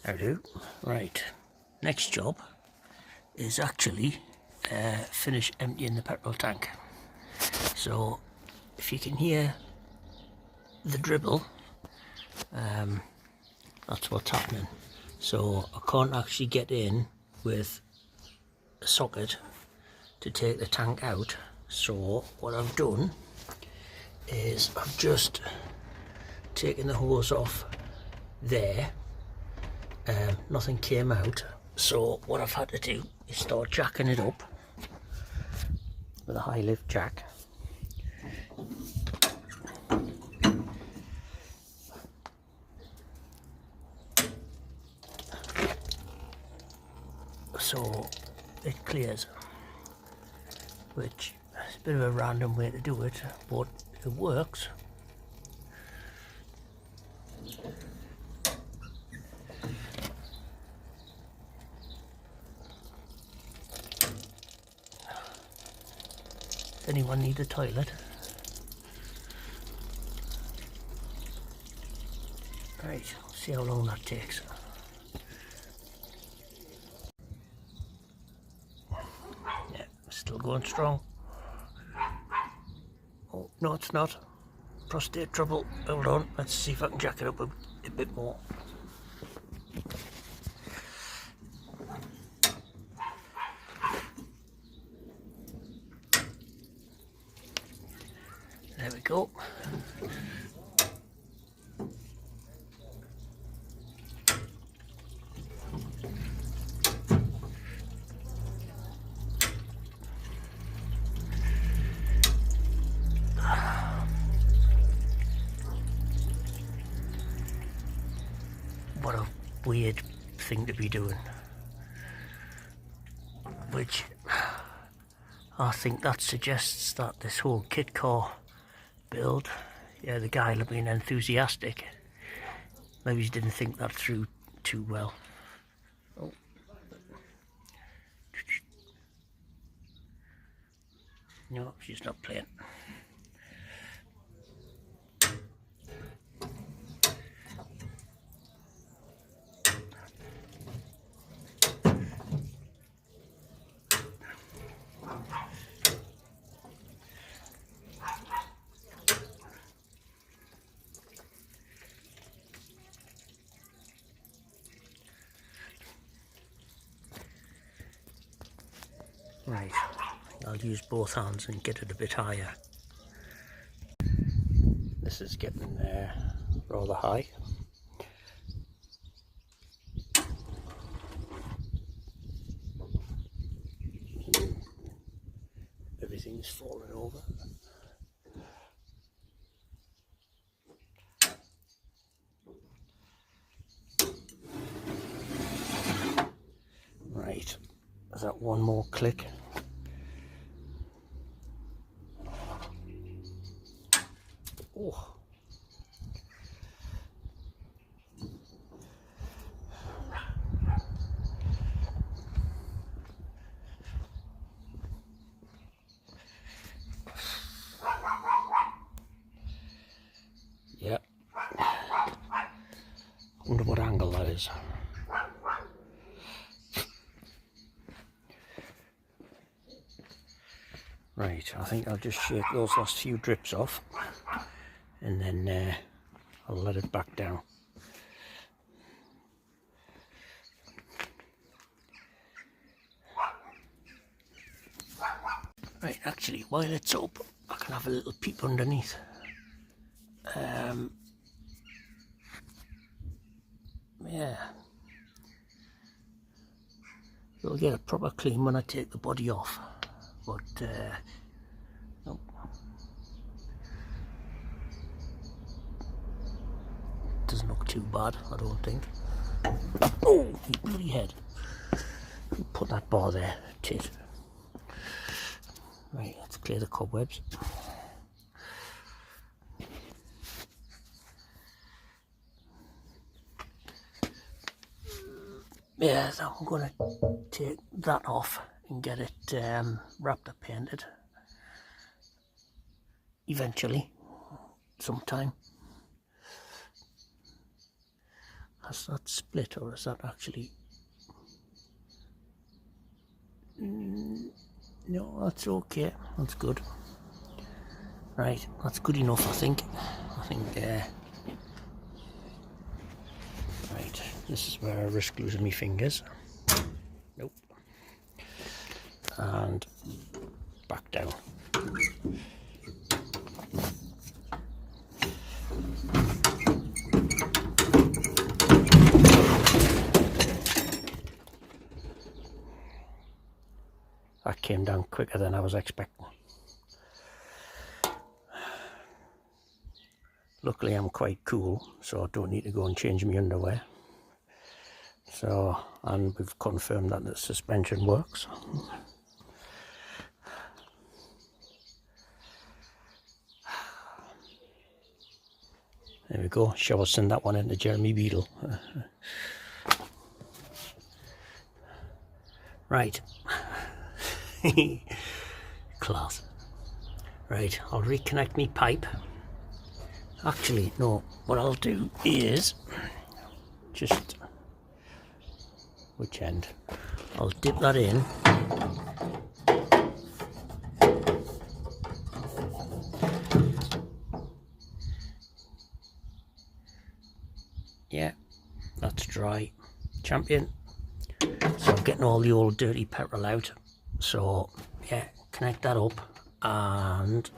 I do. Right, next job is actually finish emptying the petrol tank. So if you can hear the dribble, that's what's happening. So I can't actually get in with a socket to take the tank out. So what I've done is I've just taken the hose off there. Nothing came out, so what I've had to do is start jacking it up with a high lift jack. So it clears, which is a bit of a random way to do it, but it works. Does anyone need a toilet? Right, see how long that takes. Yeah, still going strong. Oh, no, it's not. Prostate trouble. Hold on, let's see if I can jack it up a bit more. There we go. What a weird thing to be doing. Which I think that suggests that this whole kit car build, yeah, the guy will have been enthusiastic. Maybe he didn't think that through too well. Oh. No, she's not playing. Right, I'll use both hands and get it a bit higher. This is getting rather high. Everything's falling over. Right, is that one more click? Oh. Yep. Wonder what angle that is. Right, I think I'll just shake those last few drips off and then I'll let it back down. Right, actually, while it's up, I can have a little peep underneath. Yeah. You'll get a proper clean when I take the body off. But, no. Doesn't look too bad, I don't think. Oh, you bloody head. Put that bar there, tit. Right, let's clear the cobwebs. Yeah, so I'm going to take that off and get it wrapped up, painted. Eventually, sometime. Has that split, or is that actually... No, that's okay. That's good. Right, that's good enough, I think. Right, this is where I risk losing my fingers. Nope. And back down. That came down quicker than I was expecting. Luckily I'm quite cool, so I don't need to go and change my underwear. So, and we've confirmed that the suspension works. There we go, shall I send that one into Jeremy Beadle. Right. Class. Right, I'll reconnect my pipe. Actually, no, what I'll do is just, which end? I'll dip that in. Yeah, that's dry. Champion. So I'm getting all the old dirty petrol out. So yeah, connect that up, and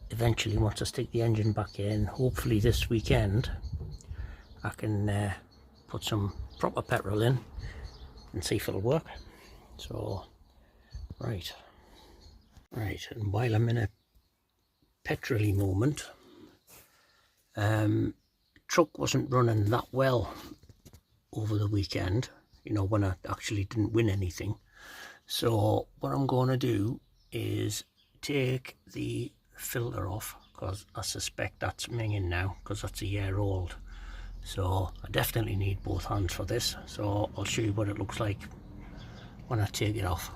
eventually once I stick the engine back in, hopefully this weekend, I can put some proper petrol in and see if it'll work. So right, and while I'm in a petrol-y moment, truck wasn't running that well over the weekend, you know, when I actually didn't win anything. So what I'm going to do is take the filter off, because I suspect that's minging now, because that's a year old. So I definitely need both hands for this, so I'll show you what it looks like when I take it off.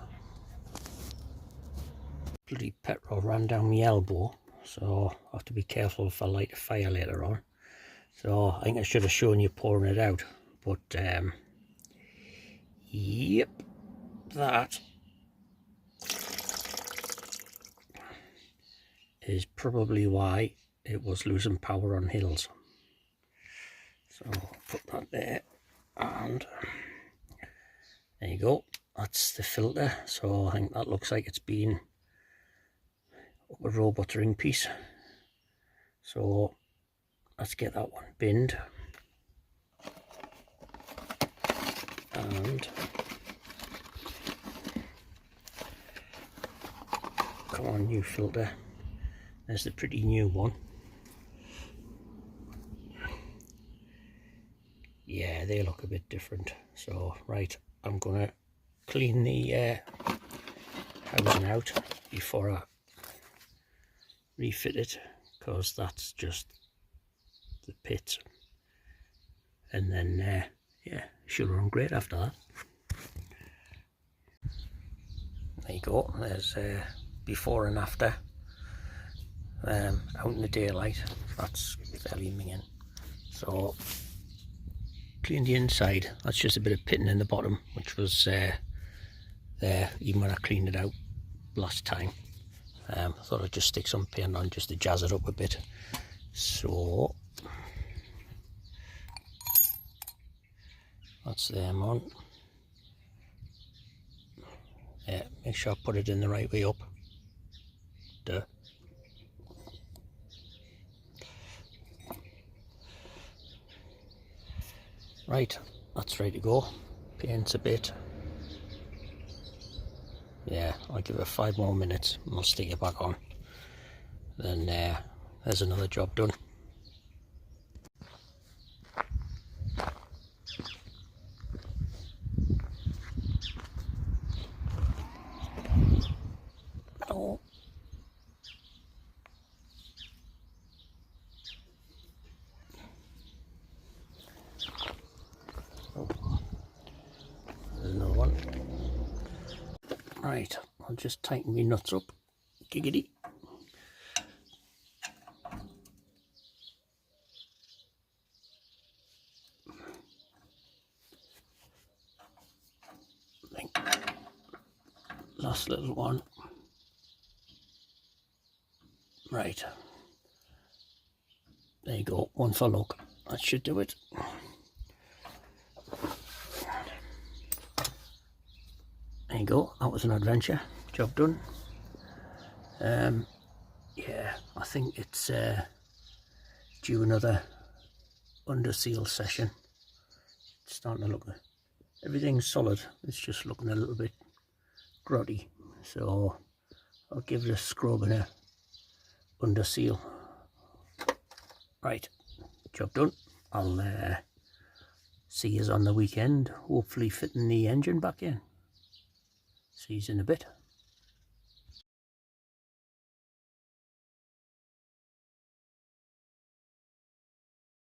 Bloody petrol ran down my elbow, so I have to be careful if I light a fire later on. So I think I should have shown you pouring it out, but yep, that is probably why it was losing power on hills. So I'll put that there, and there you go, that's the filter. So I think that looks like it's been up a robot ring piece. So let's get that one binned, and come on, new filter. There's the pretty new one. Yeah, they look a bit different. So right, I'm gonna clean the housing out before I refit it, because that's just the pit, and then yeah, should run great after that. There you go, there's before and after, out in the daylight. That's fairly minging. So clean the inside. That's just a bit of pitting in the bottom, which was there even when I cleaned it out last time. I thought I'd just stick some paint on just to jazz it up a bit. So that's them on. Yeah, make sure I put it in the right way up. Duh. Right, that's ready to go. Paint's a bit. Yeah, I'll give it 5 more minutes and I'll stick it back on. Then there's another job done. Oh. There's another one. Right, I'll just tighten my nuts up. Giggity. last little one. Right, there you go, one for luck. That should do it. There you go, that was an adventure. Job done. Yeah, I think it's due another under seal session. It's starting to look, everything's solid, it's just looking a little bit grotty, so I'll give it a scrub and a under seal. Right, job done. I'll see you on the weekend, hopefully fitting the engine back in. See you in a bit.